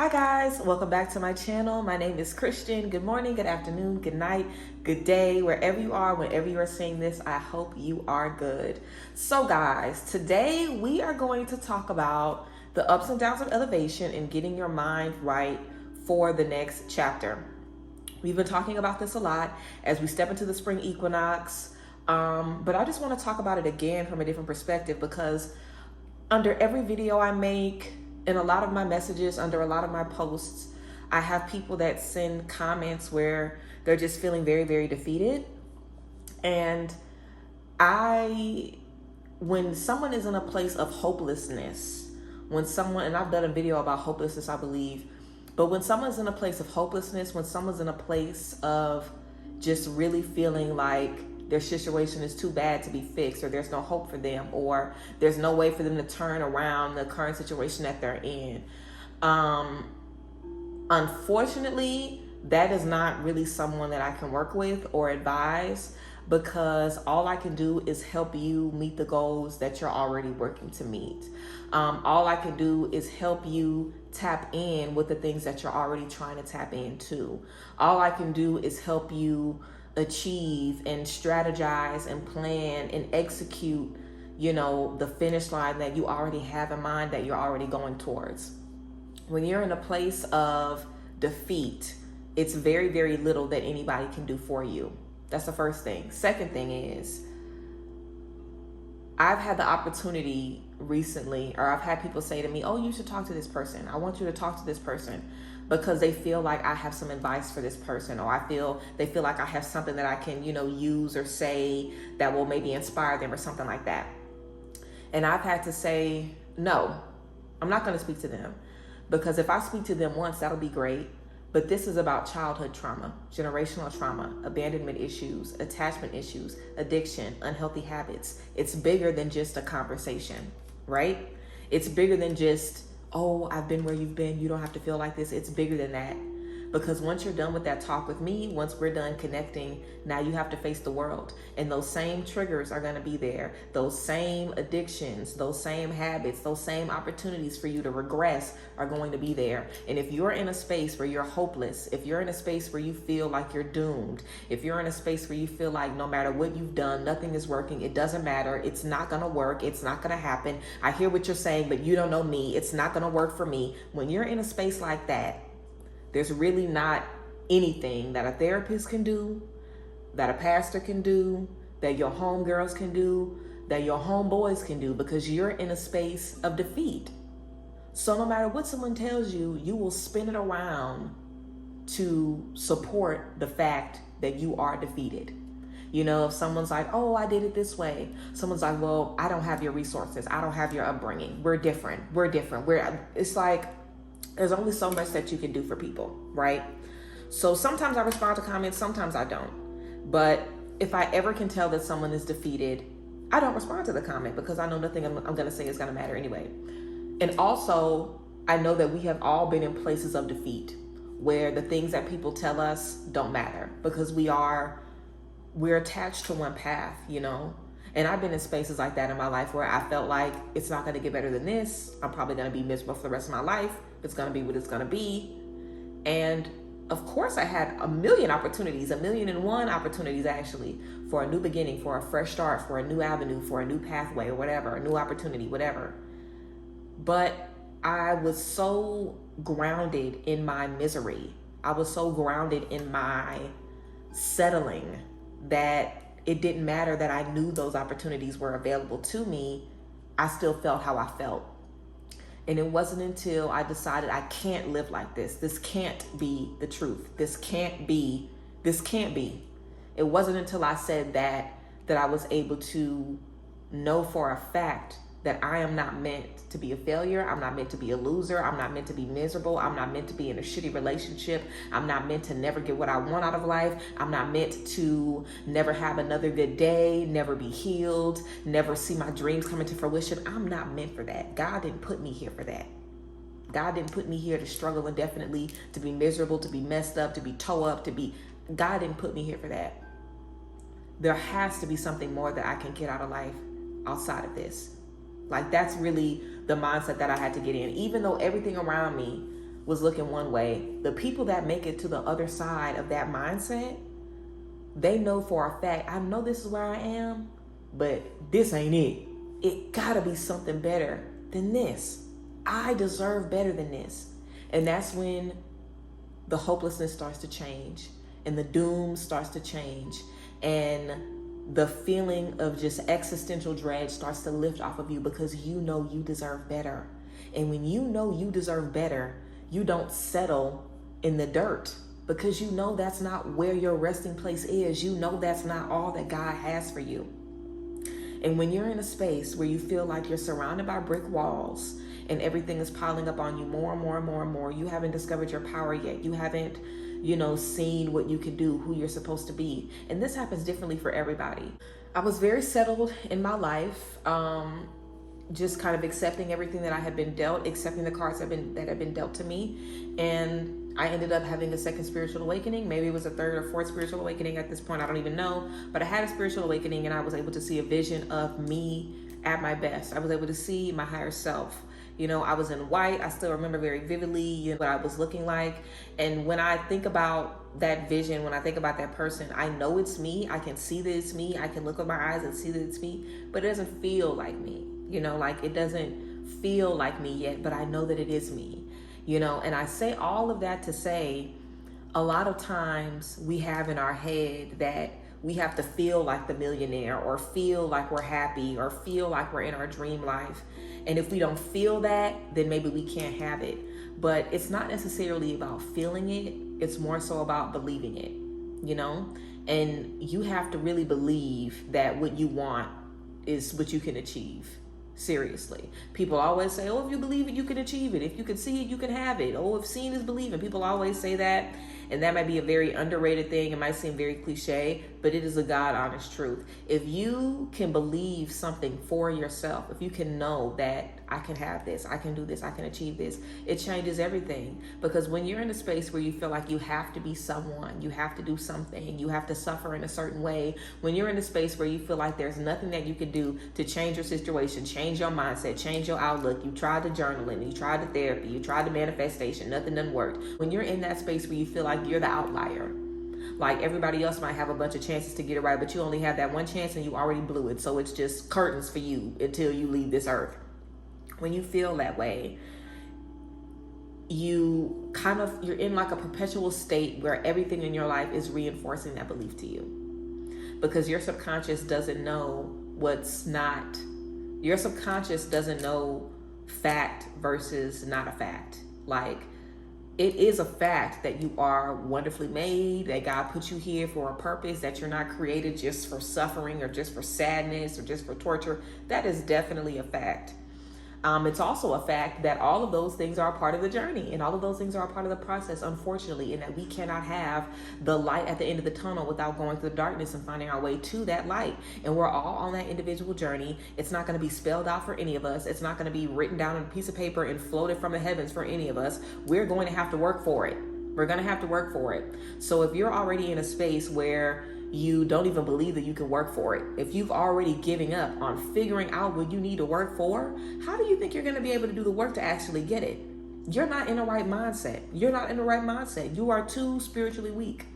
Hi guys, welcome back to my channel. My name is Christian. Good morning, good afternoon, good night, good day, wherever you are, whenever you are seeing this, I hope you are good. So guys, today we are going to talk about the ups and downs of elevation and getting your mind right for the next chapter. We've been talking about this a lot as we step into the spring equinox, but I just want to talk about it again from a different perspective because under every video I make, in a lot of my messages, under a lot of my posts, I have people that send comments where they're just feeling very, very defeated. And when someone is in a place of hopelessness, and I've done a video about hopelessness, I believe, but when someone's in a place of hopelessness, when someone's in a place of just really feeling like their situation is too bad to be fixed, or there's no hope for them, or there's no way for them to turn around the current situation that they're in. Unfortunately, that is not really someone that I can work with or advise, because all I can do is help you meet the goals that you're already working to meet. All I can do is help you tap in with the things that you're already trying to tap into. All I can do is help you achieve and strategize and plan and execute, the finish line that you already have in mind, that you're already going towards. When you're in a place of defeat, it's very, very little that anybody can do for you. That's the first thing. Second thing is, I've had the opportunity recently, or I've had people say to me, oh, you should talk to this person. I want you to talk to this person, because they feel like I have some advice for this person, or they feel like I have something that I can, use or say that will maybe inspire them or something like that. And I've had to say, no, I'm not going to speak to them, because if I speak to them once, that'll be great. But this is about childhood trauma, generational trauma, abandonment issues, attachment issues, addiction, unhealthy habits. It's bigger than just a conversation, right? It's bigger than just, oh, I've been where you've been, you don't have to feel like this. It's bigger than that. Because once you're done with that talk with me, once we're done connecting, now you have to face the world. And those same triggers are going to be there. Those same addictions, those same habits, those same opportunities for you to regress are going to be there. And if you're in a space where you're hopeless, if you're in a space where you feel like you're doomed, if you're in a space where you feel like no matter what you've done, nothing is working, it doesn't matter, it's not going to work, it's not going to happen, I hear what you're saying, but you don't know me, it's not going to work for me. When you're in a space like that, there's really not anything that a therapist can do, that a pastor can do, that your homegirls can do, that your homeboys can do, because you're in a space of defeat. So no matter what someone tells you, you will spin it around to support the fact that you are defeated. If someone's like, oh, I did it this way. Someone's like, well, I don't have your resources. I don't have your upbringing. We're different. It's like, there's only so much that you can do for people, right? So sometimes I respond to comments, sometimes I don't. But if I ever can tell that someone is defeated, I don't respond to the comment, because I know nothing I'm going to say is going to matter anyway. And also, I know that we have all been in places of defeat where the things that people tell us don't matter, because we're attached to one path, And I've been in spaces like that in my life where I felt like it's not going to get better than this. I'm probably going to be miserable for the rest of my life. It's going to be what it's going to be. And of course, I had a million opportunities, 1,000,001 opportunities actually, for a new beginning, for a fresh start, for a new avenue, for a new pathway or whatever, a new opportunity, whatever. But I was so grounded in my misery. I was so grounded in my settling that it didn't matter that I knew those opportunities were available to me. I still felt how I felt. And it wasn't until I decided I can't live like this. This can't be the truth. This can't be. It wasn't until I said that I was able to know for a fact that I am not meant to be a failure. I'm not meant to be a loser. I'm not meant to be miserable. I'm not meant to be in a shitty relationship. I'm not meant to never get what I want out of life. I'm not meant to never have another good day, never be healed, never see my dreams come into fruition. I'm not meant for that. God didn't put me here for that. God didn't put me here to struggle indefinitely, to be miserable, to be messed up, to be toe up, God didn't put me here for that. There has to be something more that I can get out of life outside of this. Like, that's really the mindset that I had to get in. Even though everything around me was looking one way. The people that make it to the other side of that mindset, they know for a fact, I know this is where I am, but this ain't it. It gotta be something better than this. I deserve better than this. And that's when the hopelessness starts to change and the doom starts to change, and the feeling of just existential dread starts to lift off of you, because you know you deserve better. And when you know you deserve better, you don't settle in the dirt, because you know that's not where your resting place is. You know that's not all that God has for you. And when you're in a space where you feel like you're surrounded by brick walls and everything is piling up on you more and more and more and more, you haven't discovered your power yet. You haven't, seen what you can do, who you're supposed to be. And this happens differently for everybody. I was very settled in my life, just kind of accepting everything that I had been dealt, accepting the cards that had been dealt to me. And I ended up having a second spiritual awakening. Maybe it was a third or fourth spiritual awakening at this point. I don't even know. But I had a spiritual awakening, and I was able to see a vision of me at my best. I was able to see my higher self. I was in white. I still remember very vividly what I was looking like. And when I think about that vision, when I think about that person, I know it's me. I can see that it's me. I can look with my eyes and see that it's me, but it doesn't feel like me. It doesn't feel like me yet, but I know that it is me. And I say all of that to say, a lot of times we have in our head that we have to feel like the millionaire, or feel like we're happy, or feel like we're in our dream life. And if we don't feel that, then maybe we can't have it. But it's not necessarily about feeling it. It's more so about believing it, and you have to really believe that what you want is what you can achieve. Seriously. People always say, oh, if you believe it, you can achieve it. If you can see it, you can have it. Oh, if seeing is believing. People always say that. And that might be a very underrated thing. It might seem very cliche, but it is a God honest truth. If you can believe something for yourself, if you can know that I can have this, I can do this, I can achieve this, it changes everything. Because when you're in a space where you feel like you have to be someone, you have to do something, you have to suffer in a certain way, when you're in a space where you feel like there's nothing that you can do to change your situation, change your mindset, change your outlook, you tried the journaling, you tried the therapy, you tried the manifestation, nothing done worked. When you're in that space where you feel like you're the outlier, like everybody else might have a bunch of chances to get it right, but you only have that one chance and you already blew it. So it's just curtains for you until you leave this earth. When you feel that way, you're in like a perpetual state where everything in your life is reinforcing that belief to you, because your subconscious doesn't know your subconscious doesn't know fact versus not a fact. Like, it is a fact that you are wonderfully made, that God put you here for a purpose, that you're not created just for suffering or just for sadness or just for torture. That is definitely a fact. It's also a fact that all of those things are a part of the journey, and all of those things are a part of the process, unfortunately, and that we cannot have the light at the end of the tunnel without going through the darkness and finding our way to that light. And we're all on that individual journey. It's not going to be spelled out for any of us. It's not going to be written down on a piece of paper and floated from the heavens for any of us. We're going to have to work for it. We're going to have to work for it. So if you're already in a space where you don't even believe that you can work for it, if you've already given up on figuring out what you need to work for, how do you think you're going to be able to do the work to actually get it? You're not in the right mindset. You're not in the right mindset. You are too spiritually weak.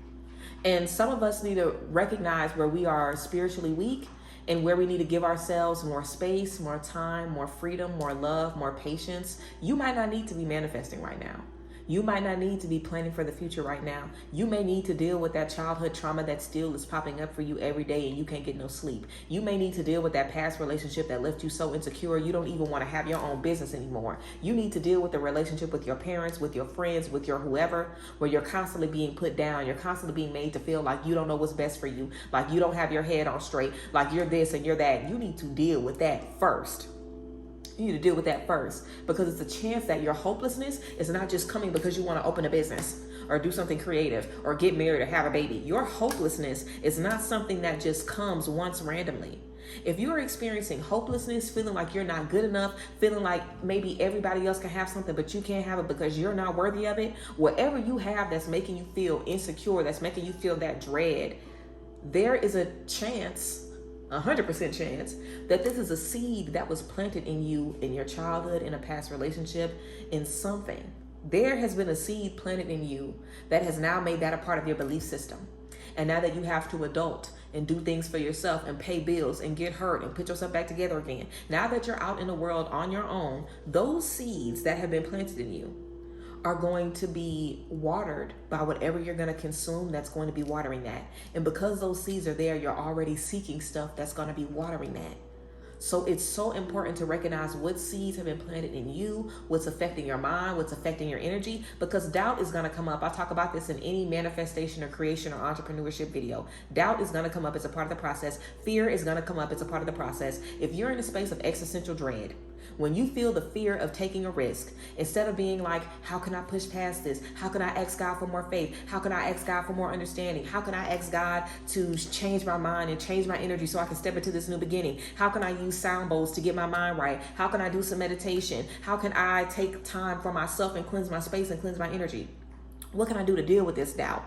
And some of us need to recognize where we are spiritually weak and where we need to give ourselves more space, more time, more freedom, more love, more patience. You might not need to be manifesting right now. You might not need to be planning for the future right now. You may need to deal with that childhood trauma that still is popping up for you every day and you can't get no sleep. You may need to deal with that past relationship that left you so insecure you don't even want to have your own business anymore. You need to deal with the relationship with your parents, with your friends, with your whoever, where you're constantly being put down. You're constantly being made to feel like you don't know what's best for you, like you don't have your head on straight, like you're this and you're that. You need to deal with that first. You need to deal with that first, because it's a chance that your hopelessness is not just coming because you want to open a business or do something creative or get married or have a baby. Your hopelessness is not something that just comes once randomly. If you're experiencing hopelessness, feeling like you're not good enough, feeling like maybe everybody else can have something but you can't have it because you're not worthy of it, whatever you have that's making you feel insecure, that's making you feel that dread, there is a chance, 100% chance, that this is a seed that was planted in you in your childhood, in a past relationship, in something. There has been a seed planted in you that has now made that a part of your belief system. And now that you have to adult and do things for yourself and pay bills and get hurt and put yourself back together again, now that you're out in the world on your own, those seeds that have been planted in you are going to be watered by whatever you're going to consume that's going to be watering that. And because those seeds are there, you're already seeking stuff that's going to be watering that. So it's so important to recognize what seeds have been planted in you, what's affecting your mind, what's affecting your energy, because doubt is going to come up. I talk about this in any manifestation or creation or entrepreneurship video. Doubt is going to come up as a part of the process. Fear is going to come up as a part of the process. If you're in a space of existential dread, when you feel the fear of taking a risk, instead of being like, how can I push past this? How can I ask God for more faith? How can I ask God for more understanding? How can I ask God to change my mind and change my energy so I can step into this new beginning? How can I use sound bowls to get my mind right? How can I do some meditation? How can I take time for myself and cleanse my space and cleanse my energy? What can I do to deal with this doubt?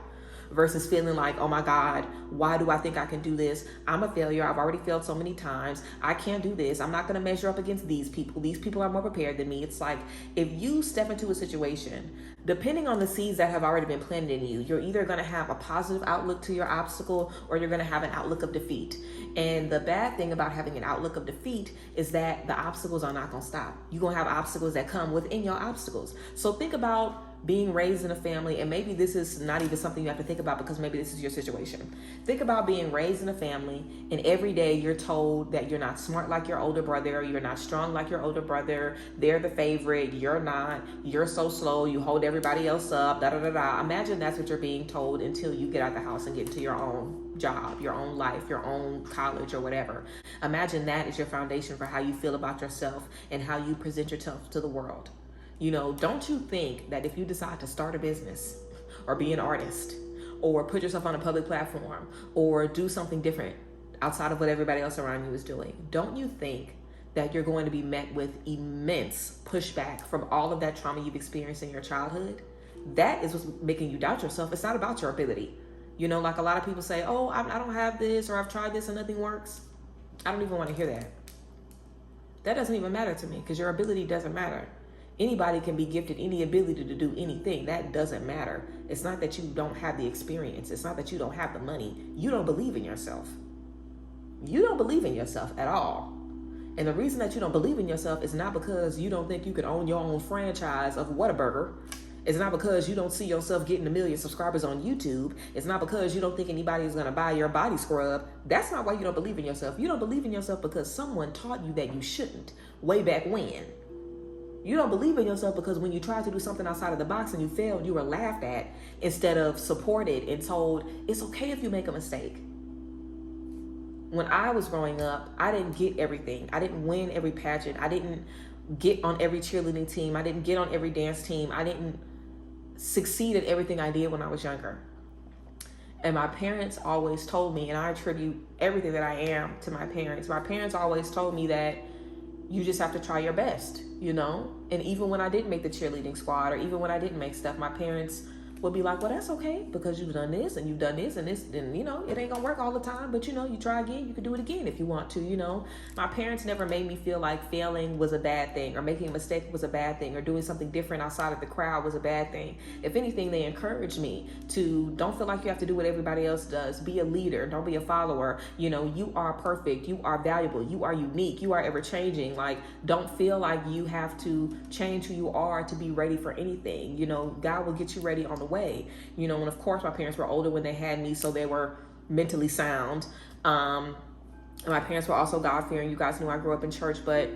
Versus feeling like, oh my God, why do I think I can do this? I'm a failure. I've already failed so many times. I can't do this. I'm not going to measure up against these people. These people are more prepared than me. It's like, if you step into a situation, depending on the seeds that have already been planted in you, you're either going to have a positive outlook to your obstacle or you're going to have an outlook of defeat. And the bad thing about having an outlook of defeat is that the obstacles are not going to stop. You're going to have obstacles that come within your obstacles. So think about being raised in a family, and maybe this is not even something you have to think about because maybe this is your situation. Think about being raised in a family and every day you're told that you're not smart like your older brother, you're not strong like your older brother, they're the favorite, you're not, you're so slow, you hold everybody else up, da da da da. Imagine that's what you're being told until you get out the house and get into your own job, your own life, your own college or whatever. Imagine that is your foundation for how you feel about yourself and how you present yourself to the world. You know, don't you think that if you decide to start a business or be an artist or put yourself on a public platform or do something different outside of what everybody else around you is doing, don't you think that you're going to be met with immense pushback from all of that trauma you've experienced in your childhood? That is what's making you doubt yourself. It's not about your ability. You know, like a lot of people say, oh, I don't have this, or I've tried this and nothing works. I don't even want to hear that. That doesn't even matter to me because your ability doesn't matter. Anybody can be gifted any ability to do anything. That doesn't matter. It's not that you don't have the experience. It's not that you don't have the money. You don't believe in yourself. You don't believe in yourself at all. And the reason that you don't believe in yourself is not because you don't think you can own your own franchise of Whataburger. It's not because you don't see yourself getting 1 million subscribers on YouTube. It's not because you don't think anybody is going to buy your body scrub. That's not why you don't believe in yourself. You don't believe in yourself because someone taught you that you shouldn't way back when. You don't believe in yourself because when you tried to do something outside of the box and you failed, you were laughed at instead of supported and told, it's okay if you make a mistake. When I was growing up, I didn't get everything. I didn't win every pageant. I didn't get on every cheerleading team. I didn't get on every dance team. I didn't succeed at everything I did when I was younger. And my parents always told me, and I attribute everything that I am to my parents. My parents always told me that you just have to try your best, you know? And even when I didn't make the cheerleading squad or even when I didn't make stuff, my parents would be like, well, that's okay because you've done this and you've done this and this, and you know, it ain't gonna work all the time, but you know, you try again, you can do it again if you want to, you know? My parents never made me feel like failing was a bad thing or making a mistake was a bad thing or doing something different outside of the crowd was a bad thing. If anything, they encouraged me to don't feel like you have to do what everybody else does. Be a leader, don't be a follower. You know, you are perfect, you are valuable, you are unique, you are ever changing. Like, don't feel like you have to change who you are to be ready for anything. You know, God will get you ready on the way, you know. And of course my parents were older when they had me, so they were mentally sound. And my parents were also God-fearing. You guys knew I grew up in church, but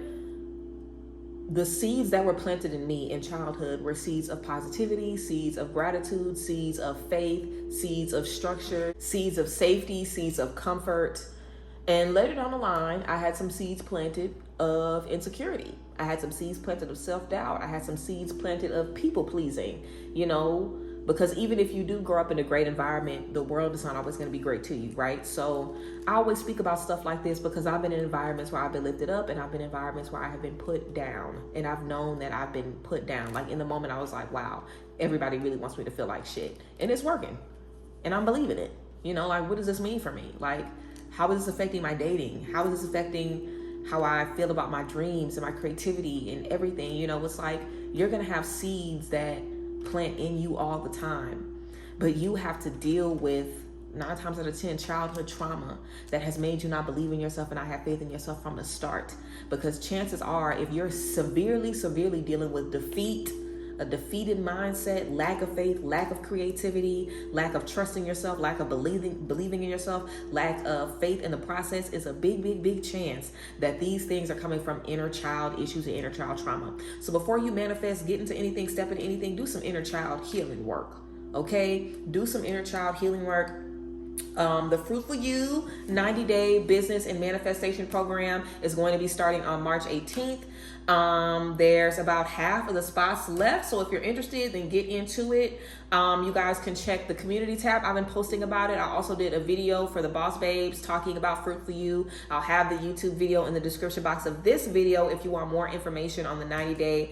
the seeds that were planted in me in childhood were seeds of positivity, seeds of gratitude, seeds of faith, seeds of structure, seeds of safety, seeds of comfort. And later down the line, I had some seeds planted of insecurity. I had some seeds planted of self-doubt. I had some seeds planted of people-pleasing, you know, because even if you do grow up in a great environment, the world is not always going to be great to you, right? So I always speak about stuff like this because I've been in environments where I've been lifted up and I've been in environments where I have been put down, and I've known that I've been put down. Like in the moment I was like, wow, everybody really wants me to feel like shit, and it's working and I'm believing it. You know, like, what does this mean for me? Like, how is this affecting my dating? How is this affecting how I feel about my dreams and my creativity and everything? You know, it's like you're going to have seeds that plant in you all the time. But you have to deal with 9 times out of 10 childhood trauma that has made you not believe in yourself and not have faith in yourself from the start. Because chances are, if you're severely dealing with defeat, a defeated mindset, lack of faith, lack of creativity, lack of trusting yourself, lack of believing in yourself, lack of faith in the process, is a big chance that these things are coming from inner child issues and inner child trauma. So before you manifest, get into anything, step into anything, do some inner child healing work. Okay? Do some inner child healing work. The Fruitful You 90-day business and manifestation program is going to be starting on March 18th. There's about half of the spots left, so if you're interested, then get into it. You guys can check the community tab. I've been posting about it. I also did a video for the Boss Babes talking about Fruitful You. I'll have the YouTube video in the description box of this video if you want more information on the 90-day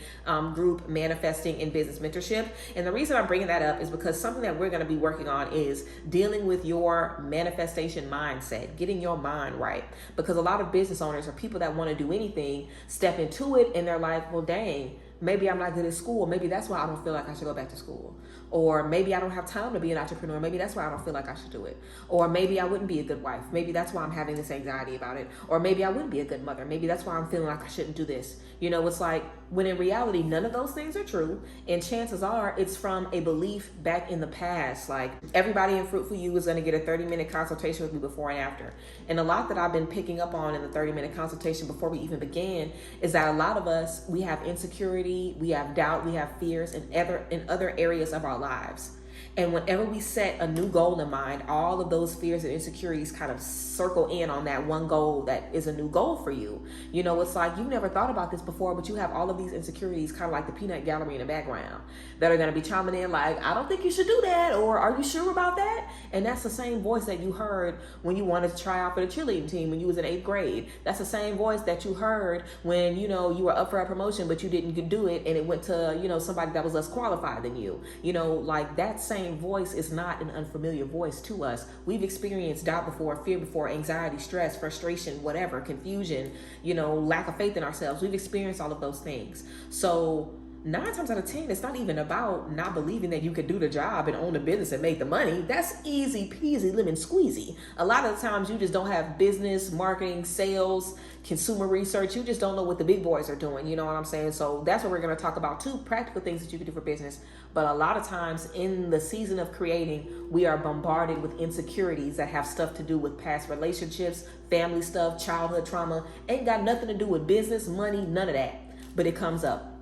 group manifesting in business mentorship. And the reason I'm bringing that up is because something that we're going to be working on is dealing with your manifestation mindset, getting your mind right. Because a lot of business owners or people that want to do anything step into it and they're like, well, dang, maybe I'm not good at school. Maybe that's why I don't feel like I should go back to school. Or maybe I don't have time to be an entrepreneur. Maybe that's why I don't feel like I should do it. Or maybe I wouldn't be a good wife. Maybe that's why I'm having this anxiety about it. Or maybe I wouldn't be a good mother. Maybe that's why I'm feeling like I shouldn't do this. You know, it's like, when in reality, none of those things are true. And chances are it's from a belief back in the past. Like, everybody in Fruitful You is going to get a 30-minute consultation with me before and after. And a lot that I've been picking up on in the 30-minute consultation before we even began is that a lot of us, we have insecurity, we have doubt, we have fears in other areas of our lives. And whenever we set a new goal in mind, all of those fears and insecurities kind of circle in on that one goal that is a new goal for you. You know, it's like, you've never thought about this before, but you have all of these insecurities, kind of like the peanut gallery in the background, that are going to be chiming in like, I don't think you should do that, or are you sure about that? And that's the same voice that you heard when you wanted to try out for the cheerleading team when you was in 8th grade. That's the same voice that you heard when, you know, you were up for a promotion, but you didn't do it, and it went to, you know, somebody that was less qualified than you. You know, like, that same voice is not an unfamiliar voice to us. We've experienced doubt before, fear before, anxiety, stress, frustration, whatever, confusion, you know, lack of faith in ourselves. We've experienced all of those things. So 9 times out of 10, it's not even about not believing that you could do the job and own the business and make the money. That's easy peasy, lemon squeezy. A lot of the times you just don't have business, marketing, sales, consumer research. You just don't know what the big boys are doing. You know what I'm saying? So that's what we're going to talk about too, practical things that you can do for business. But a lot of times in the season of creating, we are bombarded with insecurities that have stuff to do with past relationships, family stuff, childhood trauma. Ain't got nothing to do with business, money, none of that. But it comes up.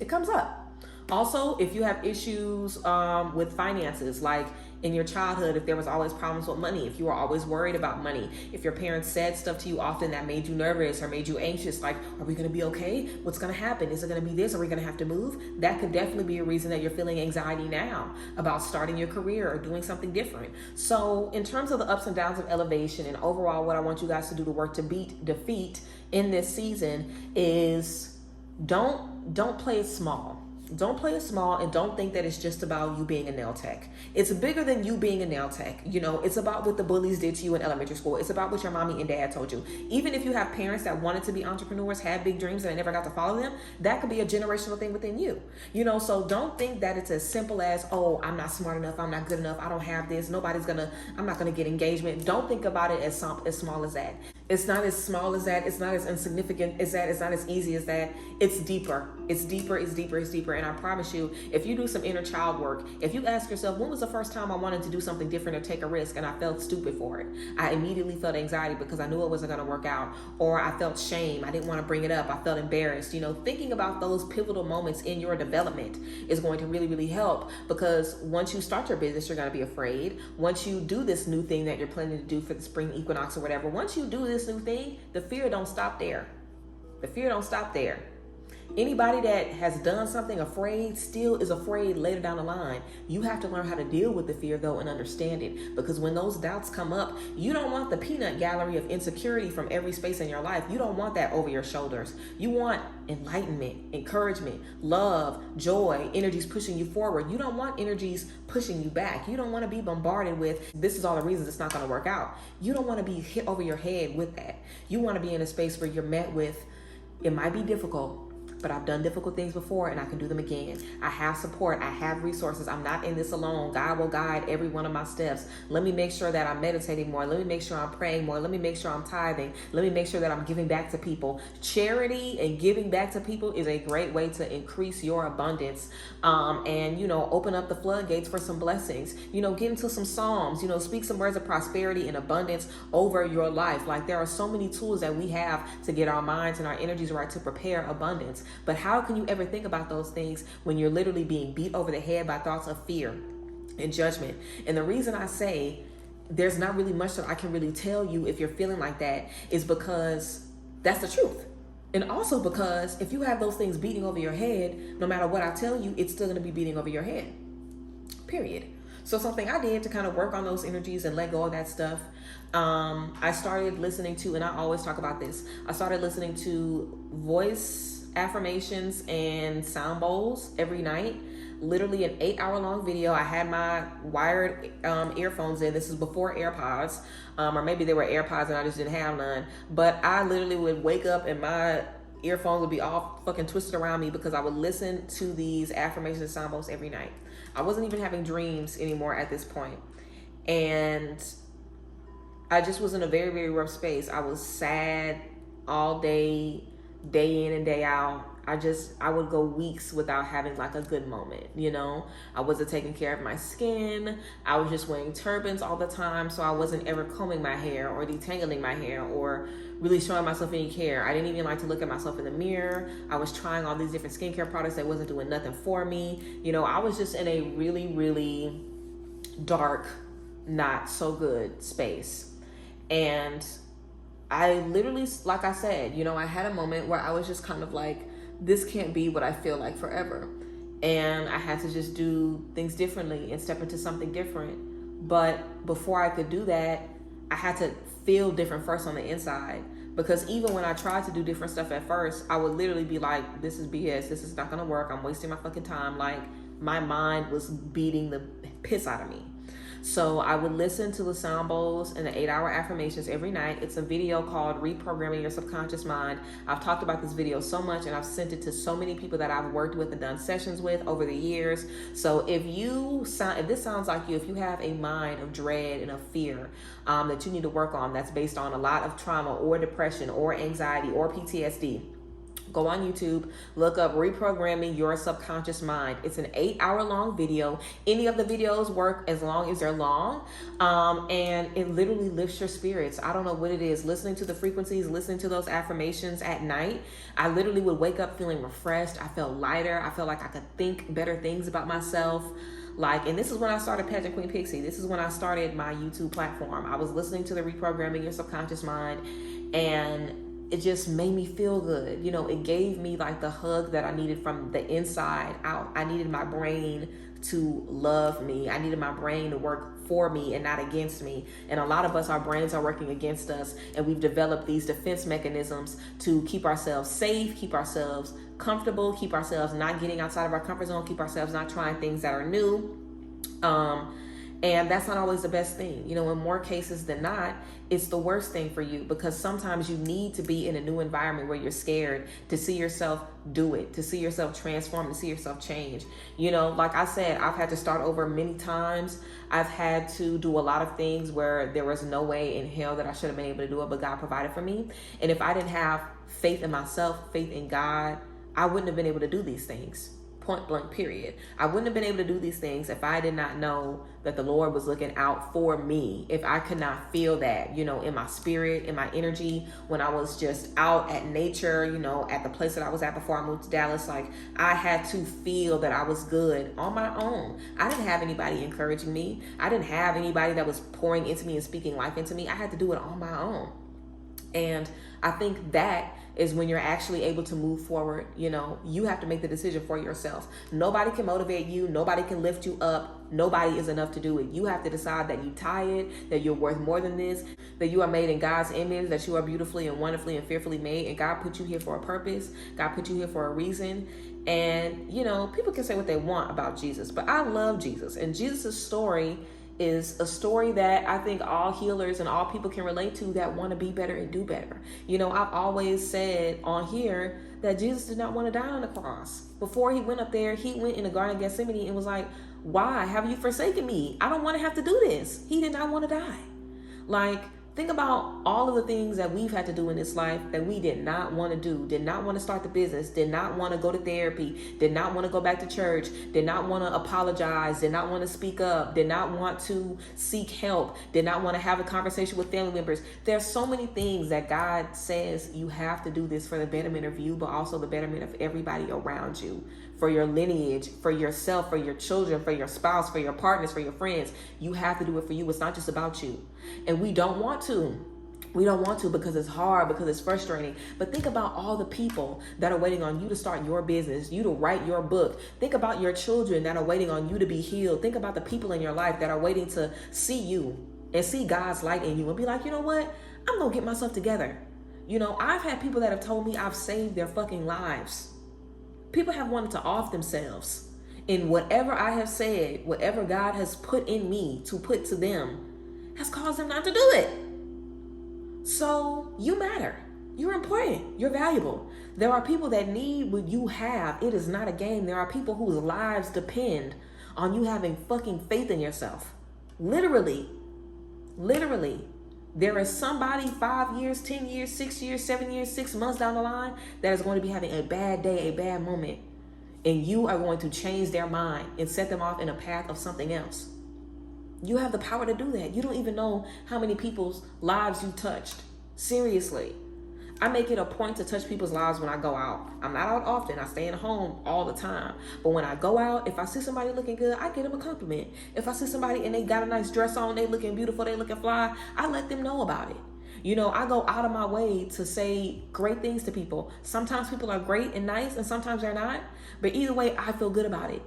It comes up. Also, if you have issues with finances, like in your childhood, if there was always problems with money, if you were always worried about money, if your parents said stuff to you often that made you nervous or made you anxious, like, are we going to be okay? What's going to happen? Is it going to be this? Are we going to have to move? That could definitely be a reason that you're feeling anxiety now about starting your career or doing something different. So in terms of the ups and downs of elevation and overall, what I want you guys to do to work to beat defeat in this season is don't play it small. Don't play it small, and don't think that it's just about you being a nail tech. It's bigger than you being a nail tech. You know, it's about what the bullies did to you in elementary school. It's about what your mommy and dad told you. Even if you have parents that wanted to be entrepreneurs, had big dreams, and they never got to follow them, that could be a generational thing within you. You know, so don't think that it's as simple as, oh, I'm not smart enough, I'm not good enough, I don't have this, I'm not gonna get engagement. Don't think about it as small as that. It's not as small as that. It's not as insignificant as that. It's not as easy as that. It's deeper. It's deeper. It's deeper. It's deeper. And I promise you, if you do some inner child work, if you ask yourself, when was the first time I wanted to do something different or take a risk and I felt stupid for it? I immediately felt anxiety because I knew it wasn't going to work out, or I felt shame. I didn't want to bring it up. I felt embarrassed. You know, thinking about those pivotal moments in your development is going to really, really help, because once you start your business, you're going to be afraid. Once you do this new thing that you're planning to do for the spring equinox or whatever, once you do this new thing, the fear don't stop there. The fear don't stop there. Anybody that has done something afraid still is afraid later down the line. You have to learn how to deal with the fear though and understand it, because when those doubts come up, you don't want the peanut gallery of insecurity from every space in your life. You don't want that over your shoulders. You want enlightenment, encouragement, love, joy, energies pushing you forward. You don't want energies pushing you back. You don't want to be bombarded with, this is all the reasons it's not going to work out. You don't want to be hit over your head with that. You want to be in a space where you're met with, it might be difficult, but I've done difficult things before and I can do them again. I have support. I have resources. I'm not in this alone. God will guide every one of my steps. Let me make sure that I'm meditating more. Let me make sure I'm praying more. Let me make sure I'm tithing. Let me make sure that I'm giving back to people. Charity and giving back to people is a great way to increase your abundance, and, open up the floodgates for some blessings. Get into some Psalms, speak some words of prosperity and abundance over your life. Like, there are so many tools that we have to get our minds and our energies right to prepare abundance. But how can you ever think about those things when you're literally being beat over the head by thoughts of fear and judgment? And the reason I say there's not really much that I can really tell you if you're feeling like that is because that's the truth. And also because if you have those things beating over your head, no matter what I tell you, it's still going to be beating over your head. Period. So something I did to kind of work on those energies and let go of that stuff, I started listening to, and I always talk about this, I started listening to voice affirmations and sound bowls every night. Literally an 8-hour long video. I had my wired earphones in. This is before AirPods, or maybe they were AirPods and I just didn't have none. But I literally would wake up and my earphones would be all fucking twisted around me because I would listen to these affirmations and sound bowls every night. I wasn't even having dreams anymore at this point. And I just was in a very, very rough space. I was sad all day, day in and day out. I would go weeks without having like a good moment, I wasn't taking care of my skin. I was just wearing turbans all the time. So I wasn't ever combing my hair or detangling my hair or really showing myself any care. I didn't even like to look at myself in the mirror. I was trying all these different skincare products that wasn't doing nothing for me. I was just in a really, really dark, not so good space. And I literally, like I said, I had a moment where I was just kind of like, this can't be what I feel like forever. And I had to just do things differently and step into something different. But before I could do that, I had to feel different first on the inside. Because even when I tried to do different stuff at first, I would literally be like, this is BS. This is not going to work. I'm wasting my fucking time. Like, my mind was beating the piss out of me. So I would listen to the sound bowls and the 8-hour affirmations every night. It's a video called Reprogramming Your Subconscious Mind. I've talked about this video so much and I've sent it to so many people that I've worked with and done sessions with over the years. So if this sounds like you, if you have a mind of dread and of fear that you need to work on, that's based on a lot of trauma or depression or anxiety or PTSD, go on YouTube, look up Reprogramming Your Subconscious Mind. It's an 8-hour long video. Any of the videos work as long as they're long. And it literally lifts your spirits. I don't know what it is. Listening to the frequencies, listening to those affirmations at night, I literally would wake up feeling refreshed. I felt lighter. I felt like I could think better things about myself. And this is when I started Pageant Queen Pixie. This is when I started my YouTube platform. I was listening to the Reprogramming Your Subconscious Mind, and it just made me feel good. It gave me like the hug that I needed from the inside out. I needed my brain to love me. I needed my brain to work for me and not against me. And a lot of us, our brains are working against us, and we've developed these defense mechanisms to keep ourselves safe, keep ourselves comfortable, keep ourselves not getting outside of our comfort zone, keep ourselves not trying things that are new. And that's not always the best thing. In more cases than not, it's the worst thing for you, because sometimes you need to be in a new environment where you're scared to see yourself do it, to see yourself transform, to see yourself change. Like I said, I've had to start over many times. I've had to do a lot of things where there was no way in hell that I should have been able to do it, but God provided for me. And if I didn't have faith in myself, faith in God, I wouldn't have been able to do these things. Point blank, period. I wouldn't have been able to do these things if I did not know that the Lord was looking out for me. If I could not feel that, in my spirit, in my energy, when I was just out at nature, at the place that I was at before I moved to Dallas, I had to feel that I was good on my own. I didn't have anybody encouraging me. I didn't have anybody that was pouring into me and speaking life into me. I had to do it on my own. And I think that is when you're actually able to move forward. You have to make the decision for yourself. Nobody can motivate you. Nobody can lift you up. Nobody is enough to do it. You have to decide that you're tired, that you're worth more than this, that you are made in God's image, that you are beautifully and wonderfully and fearfully made. And God put you here for a purpose. God put you here for a reason. And, people can say what they want about Jesus, but I love Jesus. And Jesus' story is a story that I think all healers and all people can relate to that want to be better and do better. You know, I've always said on here that Jesus did not want to die on the cross. Before he went up there, he went in the Garden of Gethsemane and was like, why have you forsaken me? I don't want to have to do this. He did not want to die. Like, think about all of the things that we've had to do in this life that we did not want to do, did not want to start the business, did not want to go to therapy, did not want to go back to church, did not want to apologize, did not want to speak up, did not want to seek help, did not want to have a conversation with family members. There's so many things that God says you have to do this for the betterment of you, but also the betterment of everybody around you, for your lineage, for yourself, for your children, for your spouse, for your partners, for your friends. You have to do it for you. It's not just about you. And we don't want to. We don't want to because it's hard, because it's frustrating. But think about all the people that are waiting on you to start your business, you to write your book. Think about your children that are waiting on you to be healed. Think about the people in your life that are waiting to see you and see God's light in you and be like, you know what? I'm going to get myself together. You know, I've had people that have told me I've saved their fucking lives. People have wanted to off themselves. And whatever I have said, whatever God has put in me to put to them, has caused them not to do it. So you matter. You're important. You're valuable. There are people that need what you have. It is not a game. There are people whose lives depend on you having fucking faith in yourself. Literally. Literally. There is somebody 5 years, 10 years, 6 years, 7 years, 6 months down the line that is going to be having a bad day, a bad moment. And you are going to change their mind and set them off in a path of something else. You have the power to do that. You don't even know how many people's lives you touched. Seriously. I make it a point to touch people's lives when I go out. I'm not out often. I stay at home all the time. But when I go out, if I see somebody looking good, I give them a compliment. If I see somebody and they got a nice dress on, they looking beautiful, they looking fly, I let them know about it. You know, I go out of my way to say great things to people. Sometimes people are great and nice and sometimes they're not. But either way, I feel good about it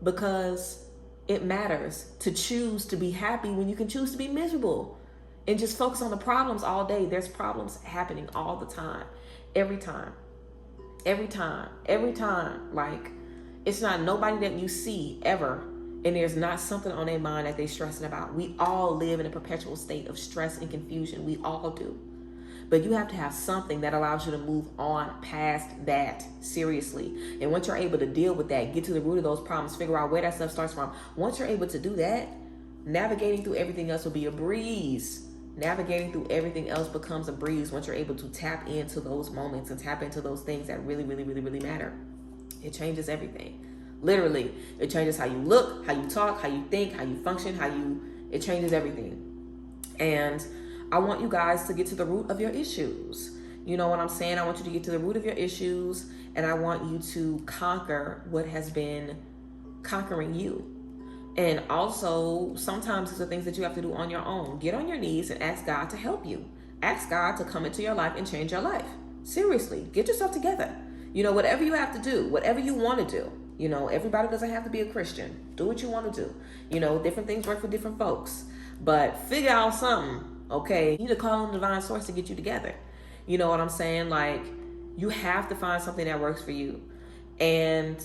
because it matters to choose to be happy when you can choose to be miserable and just focus on the problems all day. There's problems happening all the time, every time. Like, it's not nobody that you see ever and there's not something on their mind that they're stressing about. We all live in a perpetual state of stress and confusion. We all do. But you have to have something that allows you to move on past that, seriously. And once you're able to deal with that, get to the root of those problems, figure out where that stuff starts from. Once you're able to do that, navigating through everything else will be a breeze. Navigating through everything else becomes a breeze once you're able to tap into those moments and tap into those things that really, really, really, really matter. It changes everything. Literally, it changes how you look, how you talk, how you think, how you function, it changes everything. And I want you guys to get to the root of your issues. You know what I'm saying? I want you to get to the root of your issues, and I want you to conquer what has been conquering you. And also, sometimes these are things that you have to do on your own. Get on your knees and ask God to help you. Ask God to come into your life and change your life. Seriously, get yourself together. You know, whatever you have to do, whatever you want to do. You know, everybody doesn't have to be a Christian. Do what you want to do. You know, different things work for different folks. But figure out something. Okay, you need to call on divine source to get you together. You know what I'm saying? Like, you have to find something that works for you. And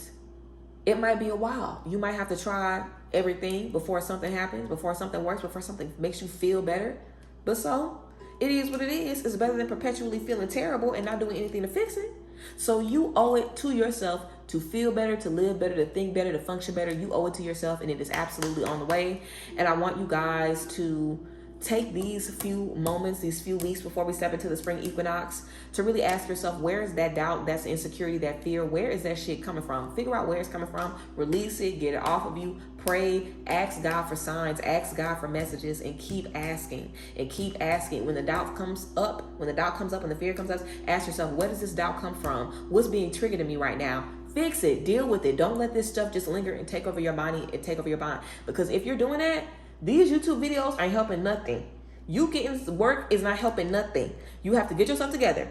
it might be a while. You might have to try everything before something happens, before something works, before something makes you feel better. But so, it is what it is. It's better than perpetually feeling terrible and not doing anything to fix it. So you owe it to yourself to feel better, to live better, to think better, to function better. You owe it to yourself, and it is absolutely on the way. And I want you guys to take these few moments, these few weeks before we step into the spring equinox to really ask yourself, where is that doubt, that's insecurity, that fear? Where is that shit coming from? Figure out where it's coming from, release it, get it off of you, pray, ask God for signs, ask God for messages, and keep asking and keep asking. When the doubt comes up, when the fear comes up, ask yourself, where does this doubt come from? What's being triggered in me right now? Fix it, deal with it. Don't let this stuff just linger and take over your body and take over your mind. Because if you're doing that, these YouTube videos ain't helping nothing. You getting work is not helping nothing. You have to get yourself together.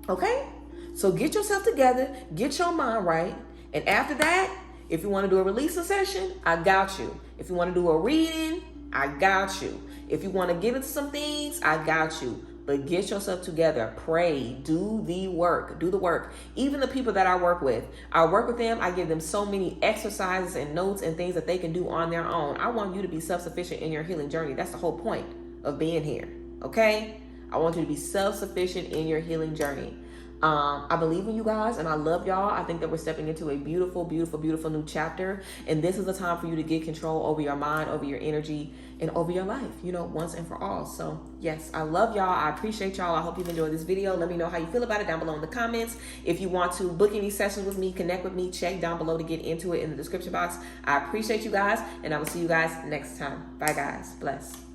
Okay? So get yourself together, get your mind right. And after that, if you want to do a releasing session, I got you. If you want to do a reading, I got you. If you want to get into some things, I got you. But get yourself together, pray, do the work, Even the people that I work with them, I give them so many exercises and notes and things that they can do on their own. I want you to be self-sufficient in your healing journey. That's the whole point of being here, okay? I want you to be self-sufficient in your healing journey. I believe in you guys and I love y'all. I think that we're stepping into a beautiful, beautiful, beautiful new chapter. And this is the time for you to get control over your mind, over your energy, and over your life, once and for all. So yes, I love y'all. I appreciate y'all. I hope you've enjoyed this video. Let me know how you feel about it down below in the comments. If you want to book any sessions with me, connect with me, check down below to get into it in the description box. I appreciate you guys and I will see you guys next time. Bye guys. Bless.